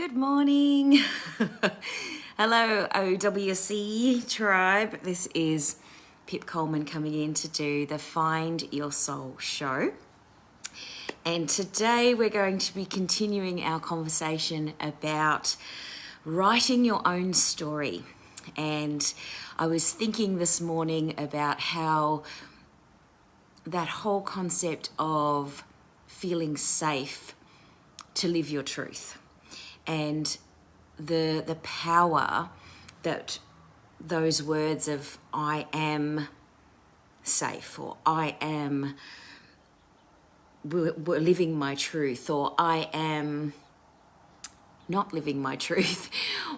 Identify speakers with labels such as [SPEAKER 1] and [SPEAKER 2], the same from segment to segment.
[SPEAKER 1] Good morning. Hello, OWC tribe. This is Pip Coleman coming in to do the Find Your Soul show. And today we're going to be continuing our conversation about writing your own story. And I was thinking this morning about how that whole concept of feeling safe to live your truth and the power that those words of I am safe, or I am living my truth, or I am not living my truth,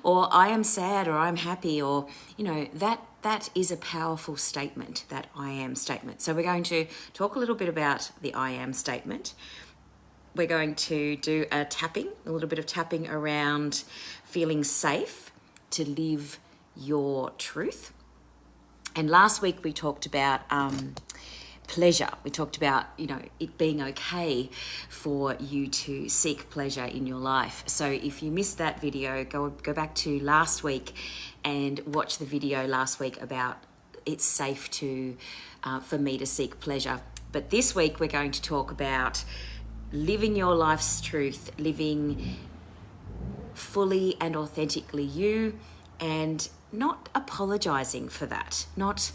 [SPEAKER 1] or I am sad, or I'm happy, or that is a powerful statement, that I am statement. So we're going to talk a little bit about the I am statement. We're going to do a little bit of tapping around feeling safe to live your truth. And last week we talked about pleasure. We talked about, it being okay for you to seek pleasure in your life. So if you missed that video, go back to last week and watch the video last week about it's safe for me to seek pleasure. But this week we're going to talk about living your life's truth, living fully and authentically you, and not apologizing for that, not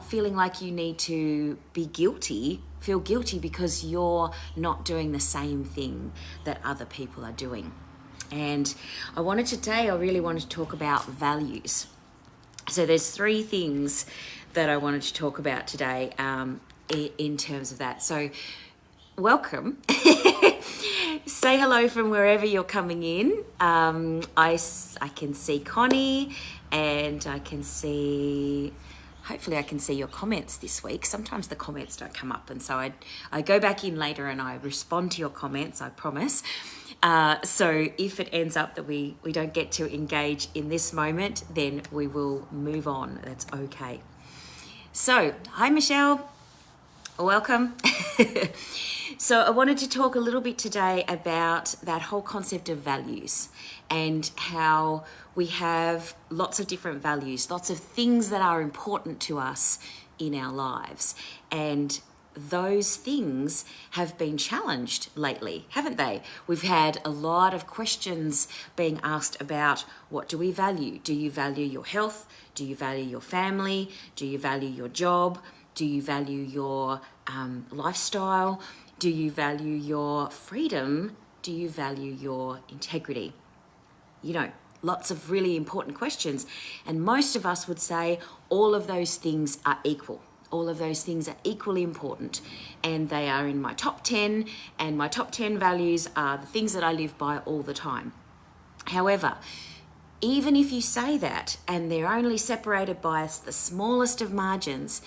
[SPEAKER 1] feeling like you need to feel guilty because you're not doing the same thing that other people are doing. And I really wanted to talk about values. So there's three things that I wanted to talk about today in terms of that. So welcome. Say hello from wherever you're coming in. I can see Connie, and hopefully I can see your comments this week. Sometimes the comments don't come up, and so I go back in later and I respond to your comments, I promise. So if it ends up that we don't get to engage in this moment, then we will move on. That's okay. So, hi Michelle. Welcome. So I wanted to talk a little bit today about that whole concept of values, and how we have lots of different values, lots of things that are important to us in our lives. And those things have been challenged lately, haven't they? We've had a lot of questions being asked about, what do we value? Do you value your health? Do you value your family? Do you value your job? Do you value your lifestyle? Do you value your freedom? Do you value your integrity? Lots of really important questions. And most of us would say all of those things are equal. All of those things are equally important. And they are in my top 10. And my top 10 values are the things that I live by all the time. However, even if you say that, and they're only separated by the smallest of margins,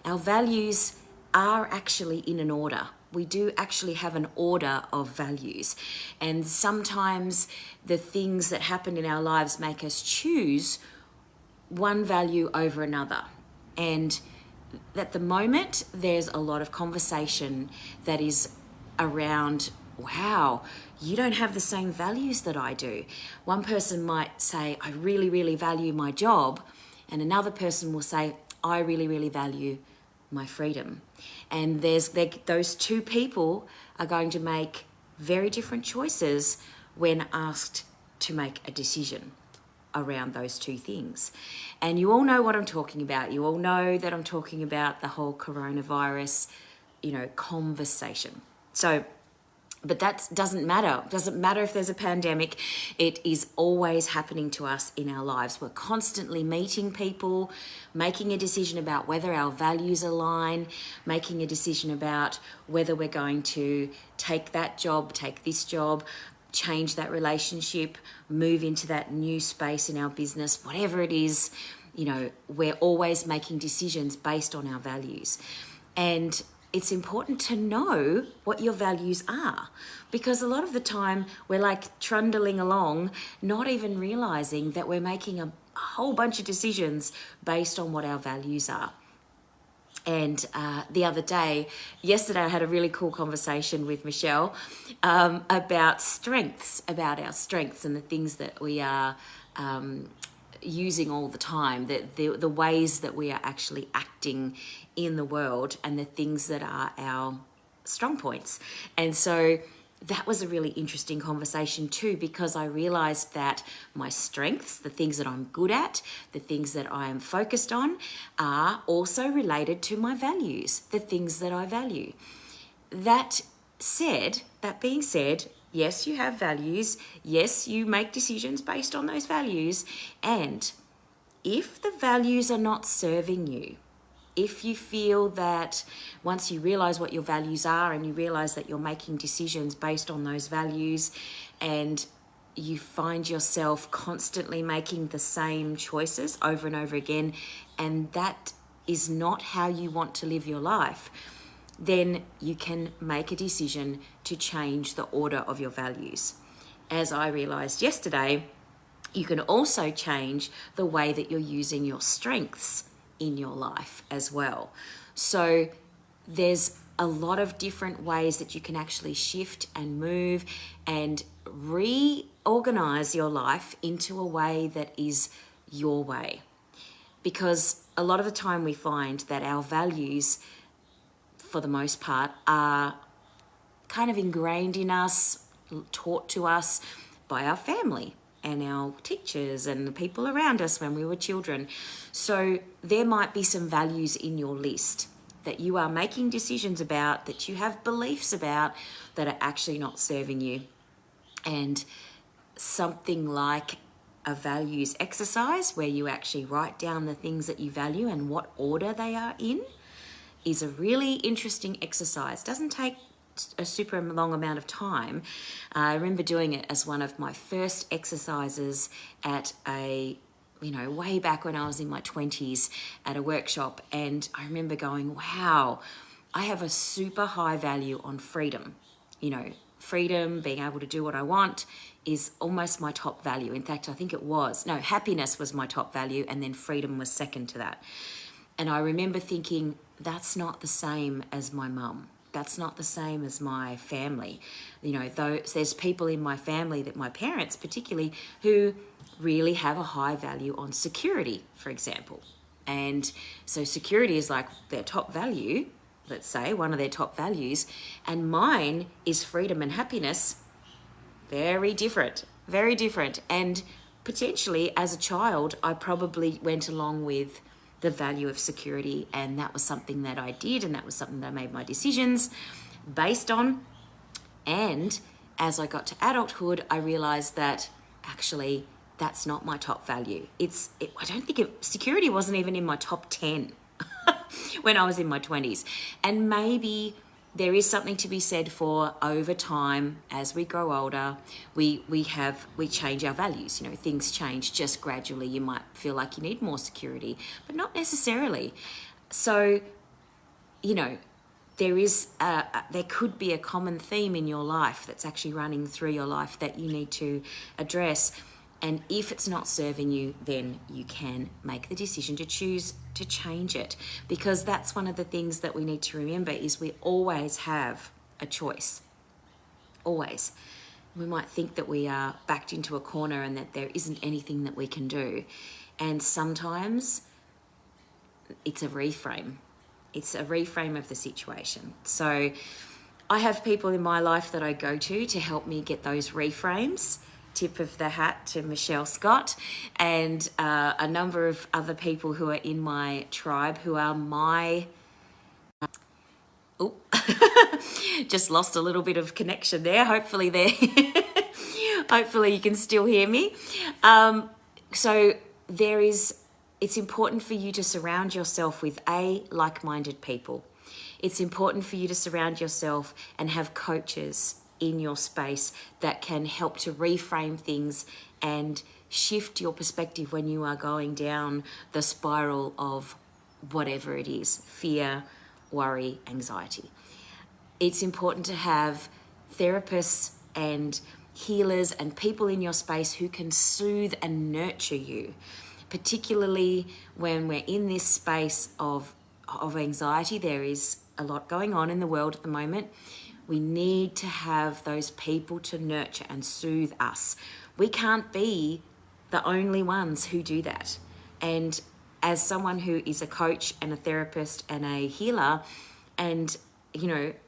[SPEAKER 1] our values are actually in an order. We do actually have an order of values. And sometimes the things that happen in our lives make us choose one value over another. And at the moment, there's a lot of conversation that is around, wow, you don't have the same values that I do. One person might say, I really, really value my job. And another person will say, I really, really value my freedom. And those two people are going to make very different choices when asked to make a decision around those two things. And you all know what I'm talking about. You all know that I'm talking about the whole coronavirus, conversation. But that doesn't matter. It doesn't matter if there's a pandemic. It is always happening to us in our lives. We're constantly meeting people, making a decision about whether our values align, making a decision about whether we're going to take that job, take this job, change that relationship, move into that new space in our business, whatever it is. We're always making decisions based on our values. And it's important to know what your values are, because a lot of the time we're like trundling along, not even realizing that we're making a whole bunch of decisions based on what our values are. And yesterday I had a really cool conversation with Michelle about strengths, about our strengths and the things that we are using all the time, the ways that we are actually acting in the world, and the things that are our strong points. And so that was a really interesting conversation too, because I realized that my strengths, the things that I'm good at, the things that I am focused on, are also related to my values, the things that I value. That being said, yes, you have values. Yes, you make decisions based on those values. And if the values are not serving you, if you feel that once you realize what your values are and you realize that you're making decisions based on those values, and you find yourself constantly making the same choices over and over again, and that is not how you want to live your life, then you can make a decision to change the order of your values. As I realized yesterday, you can also change the way that you're using your strengths in your life as well. So there's a lot of different ways that you can actually shift and move and reorganize your life into a way that is your way. Because a lot of the time we find that our values, for the most part, are kind of ingrained in us, taught to us by our family and our teachers and the people around us when we were children. So there might be some values in your list that you are making decisions about, that you have beliefs about, that are actually not serving you. And something like a values exercise, where you actually write down the things that you value and what order they are in, is a really interesting exercise. Doesn't take a super long amount of time. I remember doing it as one of my first exercises at way back when I was in my 20s at a workshop. And I remember going, wow, I have a super high value on freedom. Freedom, being able to do what I want, is almost my top value. In fact, I think happiness was my top value, and then freedom was second to that. And I remember thinking, that's not the same as my mum. That's not the same as my family. There's people in my family, that my parents particularly, who really have a high value on security, for example. And so security is like their top value, let's say, one of their top values. And mine is freedom and happiness. Very different, very different. And potentially as a child, I probably went along with the value of security, and that was something that I did, and that was something that I made my decisions based on. And as I got to adulthood, I realized that actually that's not my top value. Security wasn't even in my top 10 when I was in my 20s. And maybe there is something to be said for, over time, as we grow older, we change our values. Things change just gradually. You might feel like you need more security, but not necessarily. So, there could be a common theme in your life that's actually running through your life that you need to address. And if it's not serving you, then you can make the decision to choose to change it. Because that's one of the things that we need to remember, is we always have a choice. Always. We might think that we are backed into a corner and that there isn't anything that we can do. And sometimes it's a reframe. It's a reframe of the situation. So I have people in my life that I go to help me get those reframes. Tip of the hat to Michelle Scott and a number of other people who are in my tribe, who are my... just lost a little bit of connection there. Hopefully you can still hear me. So it's important for you to surround yourself with like-minded people. It's important for you to surround yourself and have coaches in your space that can help to reframe things and shift your perspective when you are going down the spiral of whatever it is, fear, worry, anxiety. It's important to have therapists and healers and people in your space who can soothe and nurture you, particularly when we're in this space of of anxiety. There is a lot going on in the world at the moment. We need to have those people to nurture and soothe us. We can't be the only ones who do that. And as someone who is a coach and a therapist and a healer, and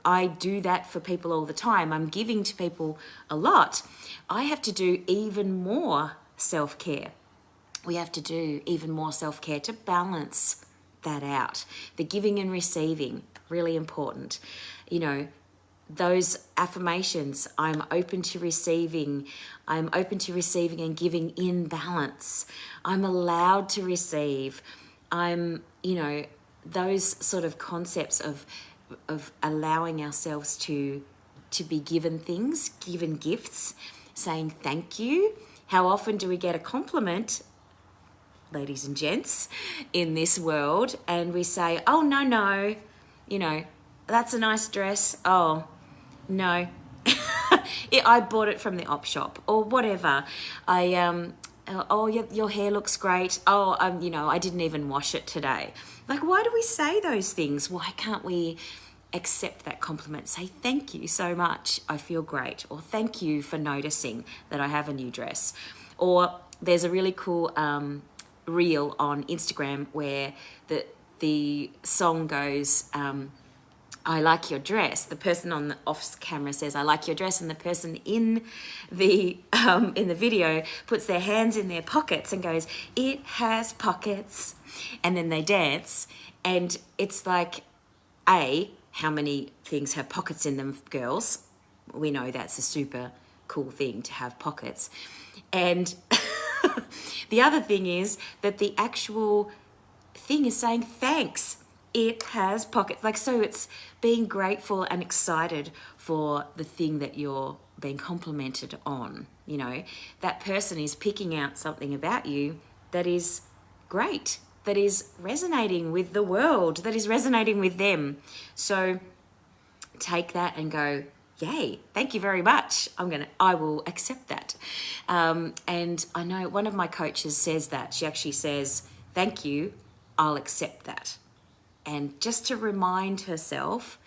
[SPEAKER 1] I do that for people all the time. I'm giving to people a lot. I have to do even more self-care. We have to do even more self-care to balance that out. The giving and receiving, really important. Those affirmations, I'm open to receiving and giving in balance. I'm allowed to receive. Those sort of concepts of allowing ourselves to be given things, given gifts, saying thank you. How often do we get a compliment, ladies and gents, in this world, and we say, oh, no, that's a nice dress. Oh, no. I bought it from the op shop or whatever. Oh, your hair looks great. Oh, I didn't even wash it today. Like, why do we say those things? Why can't we accept that compliment? Say, thank you so much. I feel great. Or thank you for noticing that I have a new dress. Or there's a really cool reel on Instagram where the song goes, I like your dress. The person on the off camera says, I like your dress. And the person in the video puts their hands in their pockets and goes, it has pockets. And then they dance. And it's like, how many things have pockets in them, girls? We know that's a super cool thing to have pockets. And the other thing is that the actual thing is saying thanks. It has pockets. Like, so it's being grateful and excited for the thing that you're being complimented on. That person is picking out something about you that is great, that is resonating with the world, that is resonating with them. So take that and go, yay, thank you very much. I will accept that. And I know one of my coaches says that. She actually says, thank you, I'll accept that. And just to remind herself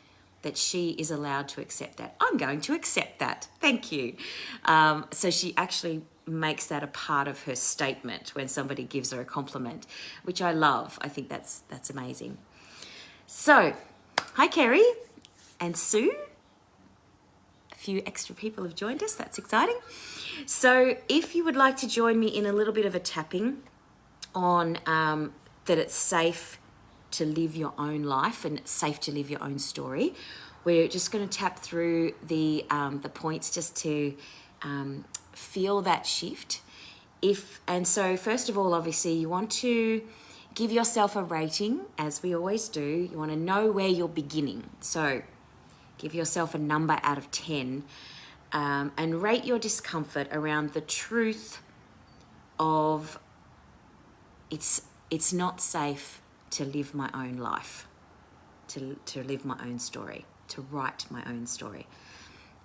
[SPEAKER 1] that she is allowed to accept that. I'm going to accept that. Thank you. So she actually makes that a part of her statement when somebody gives her a compliment, which I love. I think that's amazing. So, hi Kerry and Sue. A few extra people have joined us. That's exciting. So if you would like to join me in a little bit of a tapping on that it's safe to live your own life and it's safe to live your own story, we're just going to tap through the points just to feel that shift. So first of all, obviously, you want to give yourself a rating, as we always do. You want to know where you're beginning. So give yourself a number out of 10 and rate your discomfort around the truth of it's not safe to live my own life, to live my own story, to write my own story.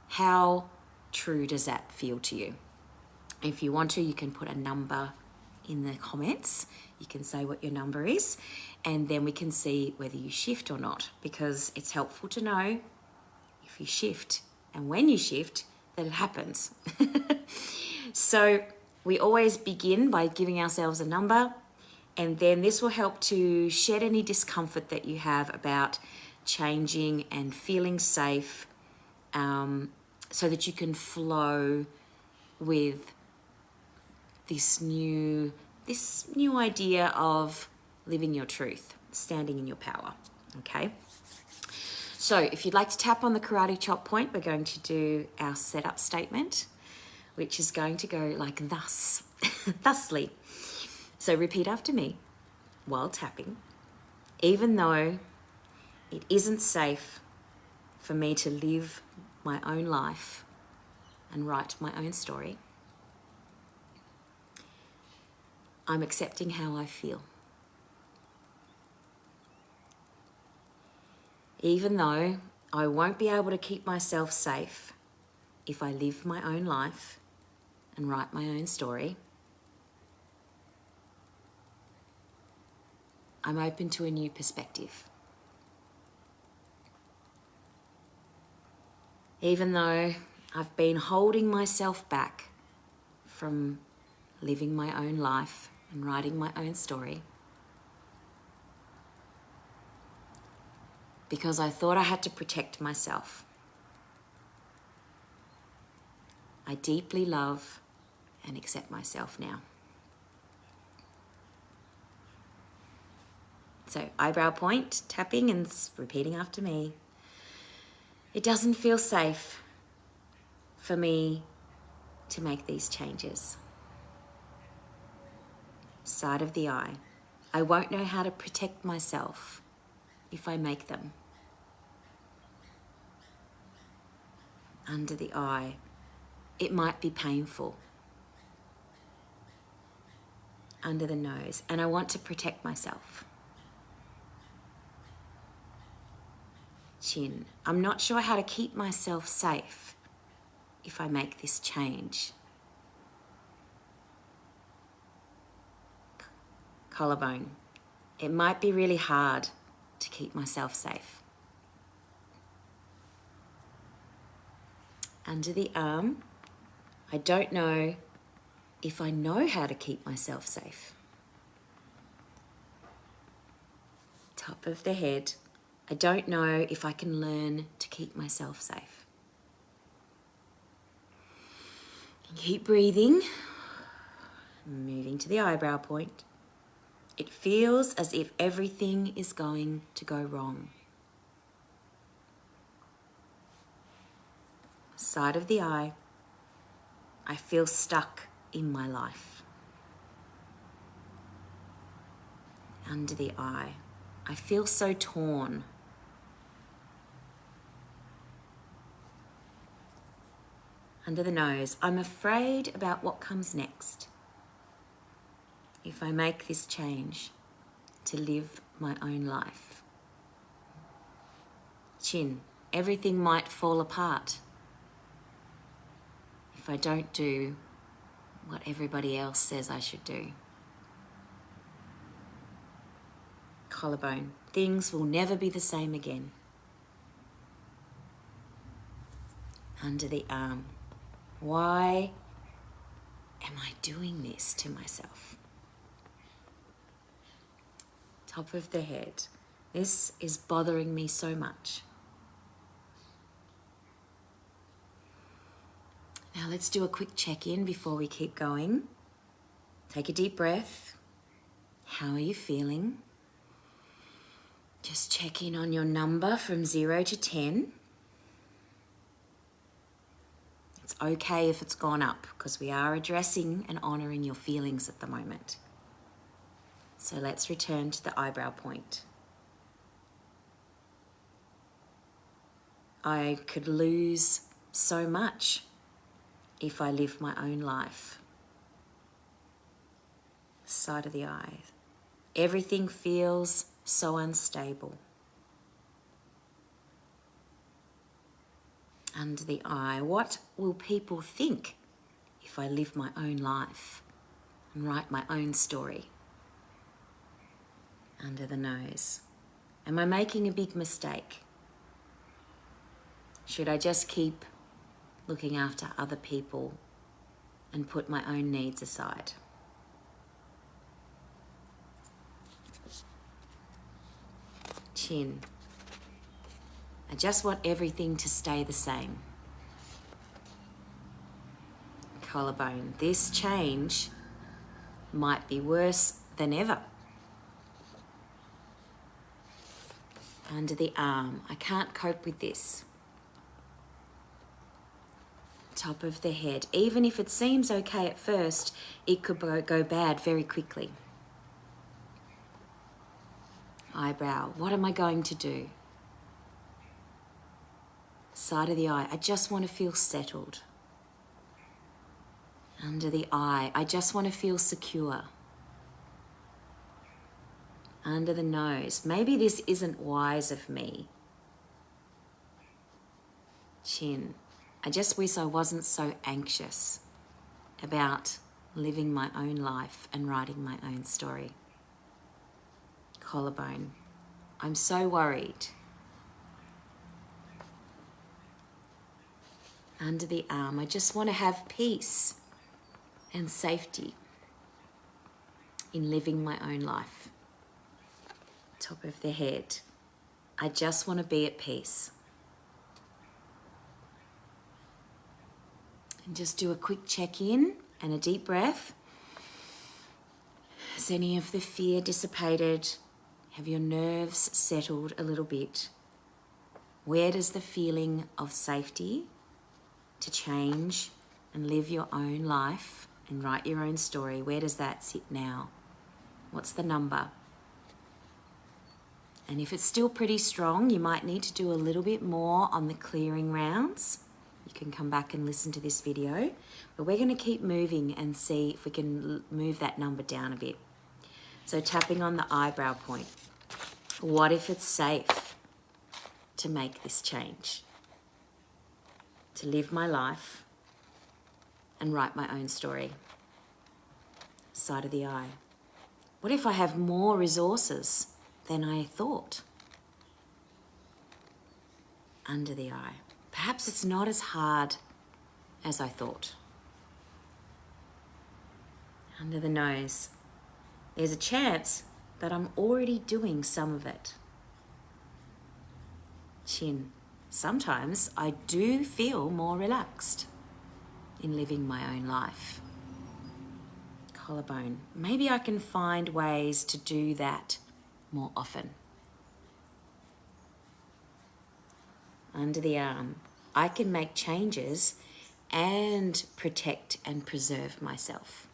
[SPEAKER 1] How true does that feel to you? If you want to, you can put a number in the comments. You can say what your number is, and then we can see whether you shift or not, because it's helpful to know if you shift and when you shift that it happens. So we always begin by giving ourselves a number, and then this will help to shed any discomfort that you have about changing and feeling safe, so that you can flow with this new idea of living your truth, standing in your power. Okay. So if you'd like to tap on the karate chop point, we're going to do our setup statement, which is going to go like thus, thusly. So repeat after me while tapping. Even though it isn't safe for me to live my own life and write my own story, I'm accepting how I feel. Even though I won't be able to keep myself safe if I live my own life and write my own story, I'm open to a new perspective. Even though I've been holding myself back from living my own life and writing my own story because I thought I had to protect myself, I deeply love and accept myself now. So eyebrow point, tapping and repeating after me. It doesn't feel safe for me to make these changes. Side of the eye. I won't know how to protect myself if I make them. Under the eye. It might be painful. Under the nose. And I want to protect myself. Chin. I'm not sure how to keep myself safe if I make this change. Collarbone. It might be really hard to keep myself safe. Under the arm. I don't know if I know how to keep myself safe. Top of the head. I don't know if I can learn to keep myself safe. Keep breathing. Moving to the eyebrow point. It feels as if everything is going to go wrong. Side of the eye. I feel stuck in my life. Under the eye. I feel so torn. Under the nose. I'm afraid about what comes next if I make this change to live my own life. Chin. Everything might fall apart if I don't do what everybody else says I should do. Collarbone. Things will never be the same again. Under the arm. Why am I doing this to myself? Top of the head. This is bothering me so much. Now let's do a quick check-in before we keep going. Take a deep breath. How are you feeling? Just check in on your number from 0 to 10. It's okay if it's gone up because we are addressing and honouring your feelings at the moment. So let's return to the eyebrow point. I could lose so much if I live my own life. Side of the eye. Everything feels so unstable. Under the eye. What will people think if I live my own life and write my own story? Under the nose. Am I making a big mistake? Should I just keep looking after other people and put my own needs aside? Chin. I just want everything to stay the same. Collarbone. This change might be worse than ever. Under the arm. I can't cope with this. Top of the head. Even if it seems okay at first, it could go bad very quickly. Eyebrow. What am I going to do? Side of the eye. I just want to feel settled. Under the eye. I just want to feel secure. Under the nose. Maybe this isn't wise of me. Chin. I just wish I wasn't so anxious about living my own life and writing my own story. Collarbone. I'm so worried Under the arm, I just want to have peace and safety in living my own life. Top of the head, I just want to be at peace. And just do a quick check-in and a deep breath. Has any of the fear dissipated? Have your nerves settled a little bit? Where does the feeling of safety to change and live your own life and write your own story, where does that sit now? What's the number? And if it's still pretty strong, you might need to do a little bit more on the clearing rounds. You can come back and listen to this video, but we're going to keep moving and see if we can move that number down a bit. So tapping on the eyebrow point. What if it's safe to make this change? To live my life and write my own story. Side of the eye. What if I have more resources than I thought? Under the eye. Perhaps it's not as hard as I thought. Under the nose. There's a chance that I'm already doing some of it. Chin. Sometimes I do feel more relaxed in living my own life. Collarbone. Maybe I can find ways to do that more often. Under the arm. I can make changes and protect and preserve myself.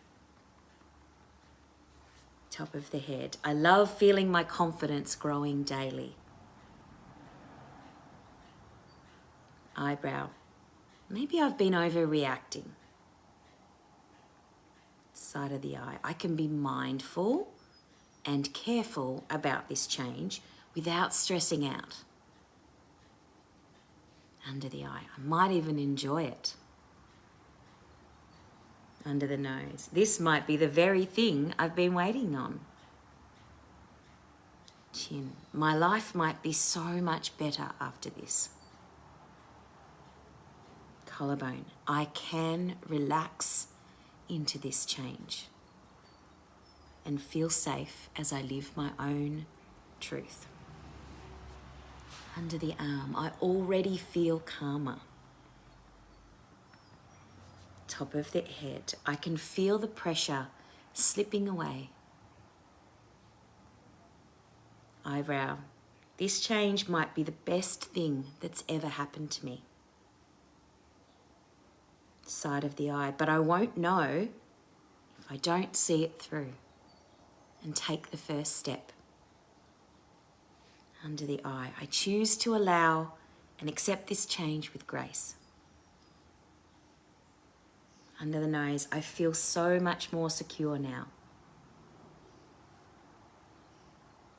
[SPEAKER 1] Top of the head. I love feeling my confidence growing daily. Eyebrow. Maybe I've been overreacting. Side of the eye. I can be mindful and careful about this change without stressing out. Under the eye. I might even enjoy it. Under the nose. This might be the very thing I've been waiting on. Chin. My life might be so much better after this. Collarbone. I can relax into this change and feel safe as I live my own truth. Under the arm, I already feel calmer. Top of the head, I can feel the pressure slipping away. Eyebrow, this change might be the best thing that's ever happened to me. Side of the eye, but I won't know if I don't see it through and take the first step. Under the eye, I choose to allow and accept this change with grace. Under the nose, I feel so much more secure now.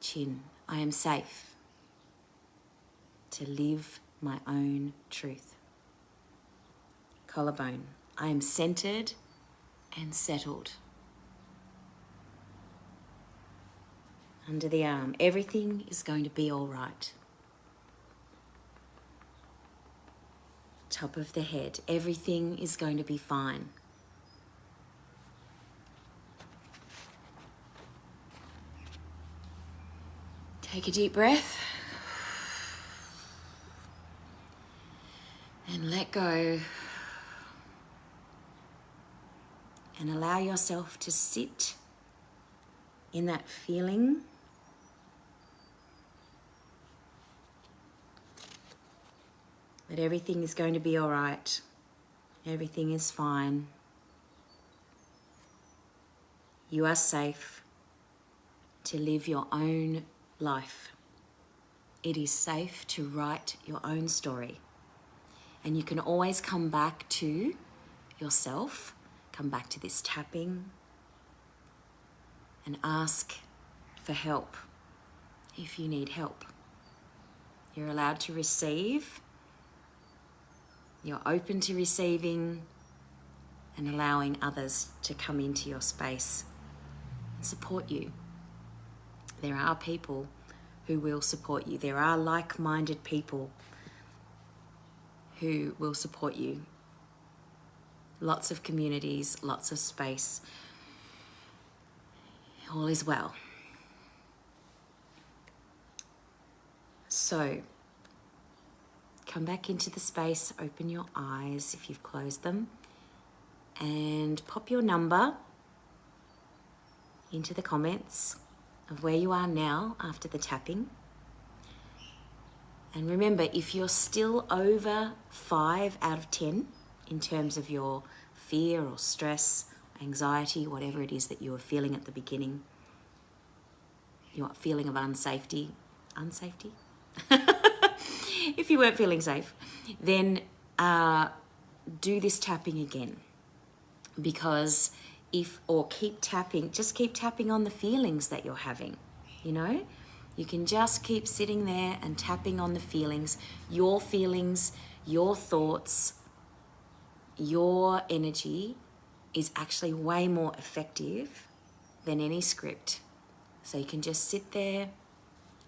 [SPEAKER 1] Chin, I am safe to live my own truth. Collarbone, I am centered and settled. Under the arm, everything is going to be all right. Top of the head, everything is going to be fine. Take a deep breath and let go. And allow yourself to sit in that feeling. That everything is going to be all right. Everything is fine. You are safe to live your own life. It is safe to write your own story. And you can always come back to yourself, come back to this tapping and ask for help if you need help. You're allowed to receive. You're open to receiving and allowing others to come into your space and support you. There are people who will support you. There are like-minded people who will support you lots of communities, lots of space. All is well. So, come back into the space, open your eyes if you've closed them, and pop your number into the comments of where you are now after the tapping. And remember, if you're still over 5 out of 10 in terms of your fear or stress, anxiety, whatever it is that you were feeling at the beginning, your feeling of unsafety, if you weren't feeling safe, then do this tapping again. Because keep tapping, just keep tapping on the feelings that you're having, you know? You can just keep sitting there and tapping on the feelings, your thoughts, your energy is actually way more effective than any script. So you can just sit there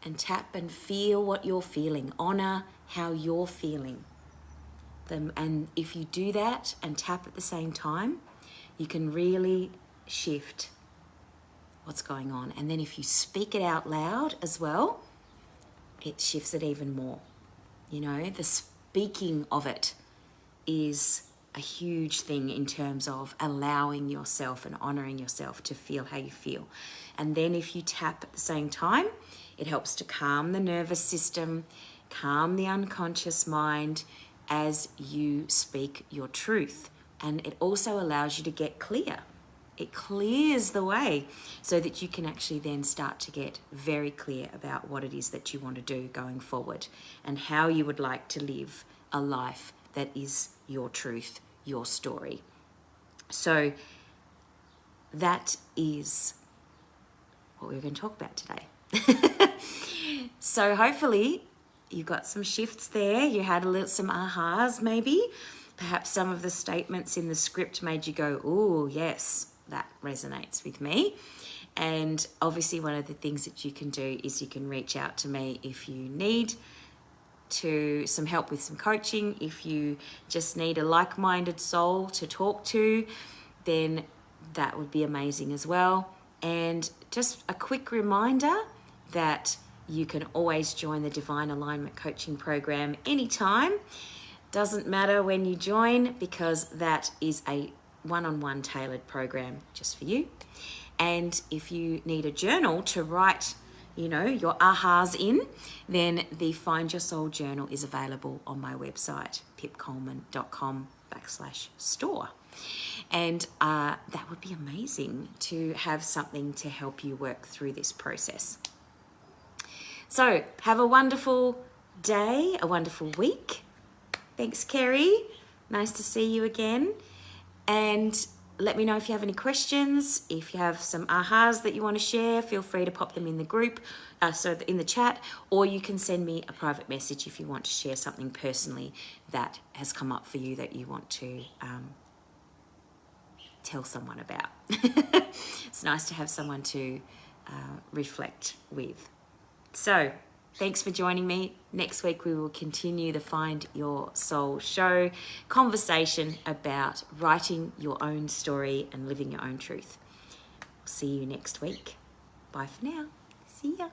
[SPEAKER 1] and tap and feel what you're feeling, honor how you're feeling. And if you do that and tap at the same time, you can really shift what's going on. And then if you speak it out loud as well, it shifts it even more. You know, the speaking of it is a huge thing in terms of allowing yourself and honoring yourself to feel how you feel. And then if you tap at the same time, it helps to calm the nervous system, calm the unconscious mind as you speak your truth. And it also allows you to get clear. It clears the way so that you can actually then start to get very clear about what it is that you want to do going forward and how you would like to live a life that is your truth, your story. So that is what we're going to talk about today. So hopefully you got some shifts there. You had some ahas maybe. Perhaps some of the statements in the script made you go, oh, yes, that resonates with me. And obviously one of the things that you can do is you can reach out to me if you need some help with some coaching. If you just need a like-minded soul to talk to, then that would be amazing as well. And just a quick reminder that you can always join the Divine Alignment Coaching Program anytime. Doesn't matter when you join, because that is a one-on-one tailored program just for you. And if you need a journal to write, you know, your ahas in, then the Find Your Soul journal is available on my website, pipcoleman.com/store. And that would be amazing to have something to help you work through this process. So have a wonderful day, a wonderful week. Thanks, Kerry. Nice to see you again. And let me know if you have any questions. If you have some ahas that you want to share, feel free to pop them in the group, in the chat, or you can send me a private message if you want to share something personally that has come up for you that you want to tell someone about. It's nice to have someone to reflect with. So, thanks for joining me. Next week we will continue the Find Your Soul show, conversation about writing your own story and living your own truth. See you next week. Bye for now. See ya.